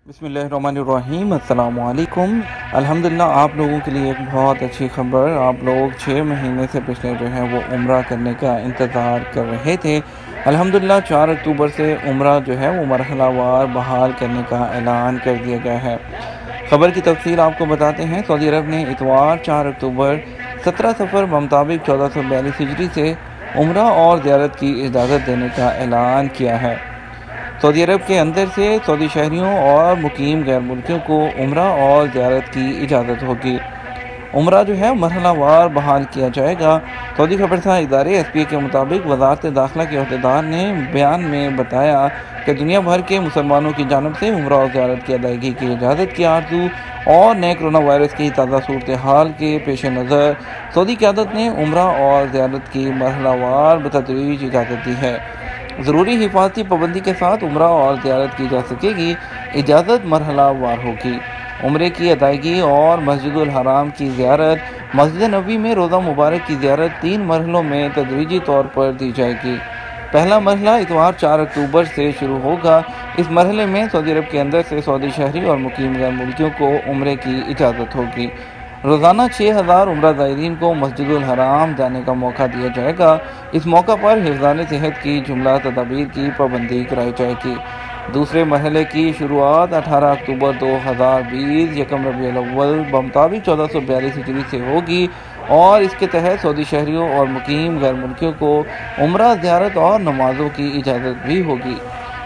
बिस्मिल्लाहिर्रहमानिर्रहीम, अस्सलाम वालेकुम। अल्हम्दुलिल्लाह आप लोगों के लिए एक बहुत अच्छी खबर। आप लोग 6 महीने से पिछले जो है वो उम्रा करने का इंतज़ार कर रहे थे। अल्हम्दुलिल्लाह 4 अक्टूबर से उम्रा जो है वो मरहलावार बहाल करने का ऐलान कर दिया गया है। खबर की तफसील आपको बताते हैं। सऊदी अरब ने इतवार 4 अक्टूबर 17 सफ़र बमुताबिक 1442 हिजरी से उम्रा और ज़ियारत की इजाज़त देने का ऐलान किया है। सऊदी अरब के अंदर से सऊदी शहरियों और मुकीम गैर मुल्कियों को उम्रा और ज़ियारत की इजाज़त होगी। उम्रा जो है मरहलावार बहाल किया जाएगा। सऊदी खबरसां इदारे SPA के मुताबिक वज़ारत दाखिला के अहदेदार ने बयान में बताया कि दुनिया भर के मुसलमानों की जानब से उम्रा और ज़ियारत की अदायगी की इजाज़त की आरज़ू और नए कोरोना वायरस की ताज़ा सूरत हाल के पेश नज़र सऊदी क़यादत ने उम्रा और ज़ियारत की मरहलावार बतदरीज इजाज़त दी है। ज़रूरी हिफाजती पाबंदी के साथ उम्रा और ज़ियारत की जा सकेगी। इजाज़त मरहलावार होगी। उम्रे की अदायगी और मस्जिदुल हराम की ज़ियारत, मस्जिद नबी में रोज़ा मुबारक की ज़ियारत 3 मरहलों में तदरीजी तौर पर दी जाएगी। पहला मरहला इतवार 4 अक्टूबर से शुरू होगा। इस मरहले में सऊदी अरब के अंदर से सऊदी शहरी और मुकीम गैर मुल्कियों को उम्रे की इजाज़त होगी। रोज़ाना 6000 उम्रा ज़ायरीन को मस्जिदुल हराम जाने का मौका दिया जाएगा। इस मौका पर हिफ़्ज़ान सेहत की जुमला तदाबीर की पाबंदी कराई जाएगी। दूसरे मरहले की शुरुआत 18 अक्टूबर 2020 यकम रबीउल अव्वल बमुताबिक 1442 हिजरी से होगी और इसके तहत सऊदी शहरियों और मुकीम गैर मुल्कियों को उम्रा, ज़ियारत और नमाज़ों की इजाज़त भी होगी।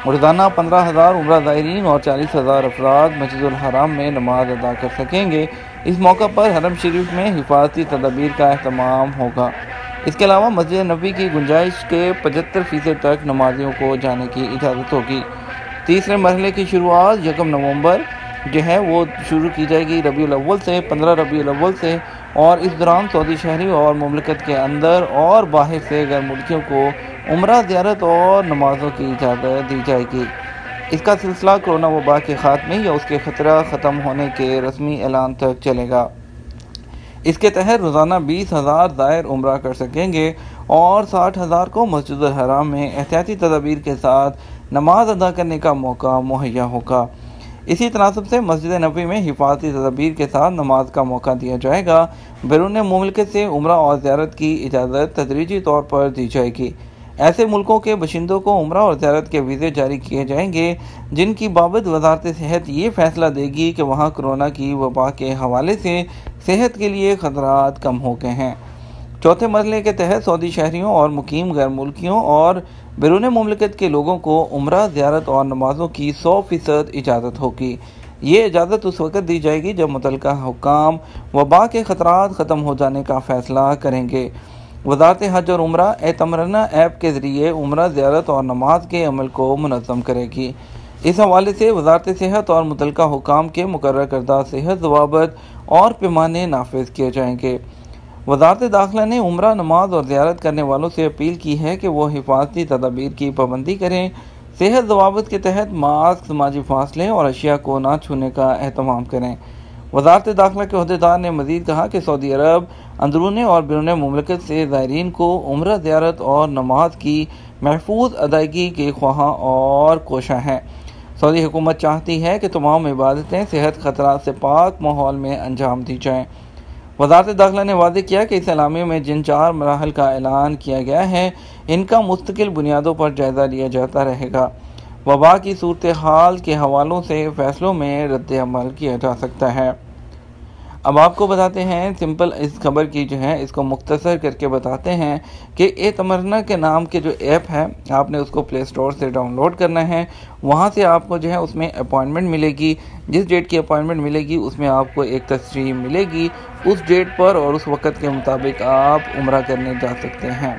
रोज़ाना 15,000 उम्रा ज़ायरीन और 40,000 अफराद मस्जिदुल हराम में नमाज अदा कर सकेंगे। इस मौका पर हरम शरीफ में हिफाजती तदाबीर का अहतमाम होगा। इसके अलावा मस्जिद नबी की गुंजाइश के 75% तक नमाजियों को जाने की इजाज़त होगी। तीसरे मरहले की शुरुआत 1 नवंबर जो है वो शुरू की जाएगी रबीउल अव्वल से 15 रबीउल अव्वल से, और इस दौरान सऊदी शहरी और मुमलिकत के अंदर और बाहर से गैर मुल्कियों को उम्रा, ज़ियारत और नमाज़ों की इजाज़त दी जाएगी। इसका सिलसिला कोरोना वबा के ख़ात्मे या उसके ख़तरा ख़त्म होने के रस्मी ऐलान तक चलेगा। इसके तहत रोज़ाना 20,000 ज़ायर उम्रा कर सकेंगे और 60,000 को मस्जिदुल हराम में एहतियाती तदाबीर के साथ नमाज अदा करने का मौका मुहैया होगा। इसी तनासब से मस्जिद नबी में हिफाजती तदाबीर के साथ नमाज का मौका दिया जाएगा। बैरून मुल्क से उम्रा और ज़ियारत की इजाज़त तदरीजी तौर पर दी जाएगी। ऐसे मुल्कों के बशिंदों को उम्रा और ज़ियारत के वीज़े जारी किए जाएंगे जिनकी बाबत वज़ारत सेहत ये फ़ैसला देगी कि वहाँ कोरोना की वबा के हवाले से सेहत के लिए ख़तरात कम हो गए हैं। चौथे मरहले के तहत सऊदी शहरियों और मुकीम गैर मुल्कियों और बैरून मुमलिकत के लोगों को उम्रा, ज़ियारत और नमाज़ों की 100% इजाज़त होगी। ये इजाज़त उस वक़्त दी जाएगी जब मुतल्लिका हुक्काम वबा के ख़तरात ख़त्म हो जाने का फ़ैसला करेंगे। वज़ारत हज और उम्रा एतमरना ऐप के ज़रिए उम्रा, ज़ियारत और नमाज के अमल को मुनज़्ज़म करेगी। इस हवाले से वज़ारत सेहत और मुतल्लिका हुक्काम के मुकर्रर करदा सेहत ज़वाबित और पैमाने नाफिज किए जाएंगे। वज़ारत दाखिला ने उम्रा, नमाज और ज़ियारत करने वालों से अपील की है कि वो हिफाजती तदाबीर की पाबंदी करें। सेहत ज़वाबित के तहत मास्क, समाजी फासले और अशिया को ना छूने का एहतमाम करें। वज़ारत दाखिला के अहदेदार ने मज़ीद कहा कि सऊदी अरब अंदरूनी और बैरून मुमलिकत से ज़ायरीन को उम्रा, ज़ियारत और नमाज की महफूज अदायगी के ख्वाहां और कोशां हैं। सऊदी हुकूमत चाहती है कि तमाम इबादतें सेहत ख़तरात से पाक माहौल में अंजाम दी जाएँ। वज़ारत दाखिला ने वाज़ेह किया कि इस एलामिया में जिन 4 मराहल का ऐलान किया गया है इनका मुस्तकिल बुनियादों पर जायज़ा लिया जाता रहेगा। वबा की सूरत हाल के हवालों से फ़ैसलों में रद्द अमल किया जा सकता है। अब आपको बताते हैं सिंपल इस खबर की जो है इसको मुख्तसर करके बताते हैं कि एतमरना के नाम के जो ऐप है आपने उसको प्ले स्टोर से डाउनलोड करना है। वहाँ से आपको जो है उसमें अपॉइंटमेंट मिलेगी। जिस डेट की अपॉइंटमेंट मिलेगी उसमें आपको एक तस्रीह मिलेगी। उस डेट पर और उस वक़्त के मुताबिक आप उम्रा करने जा सकते हैं।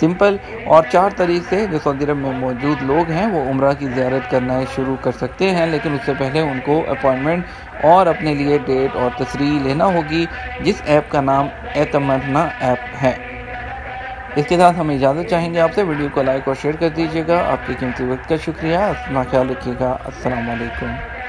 सिंपल और 4 तारीख से जो सऊदी अरब में मौजूद लोग हैं वो उम्रा की ज़ियारत करना शुरू कर सकते हैं, लेकिन उससे पहले उनको अपॉइंटमेंट और अपने लिए डेट और तस्रीह लेना होगी, जिस ऐप का नाम एतमरना ऐप है। इसके साथ हम इजाज़त चाहेंगे आपसे। वीडियो को लाइक और शेयर कर दीजिएगा। आपके कीमती वक्त का शुक्रिया। अपना ख्याल रखिएगा। अस्सलाम वालेकुम।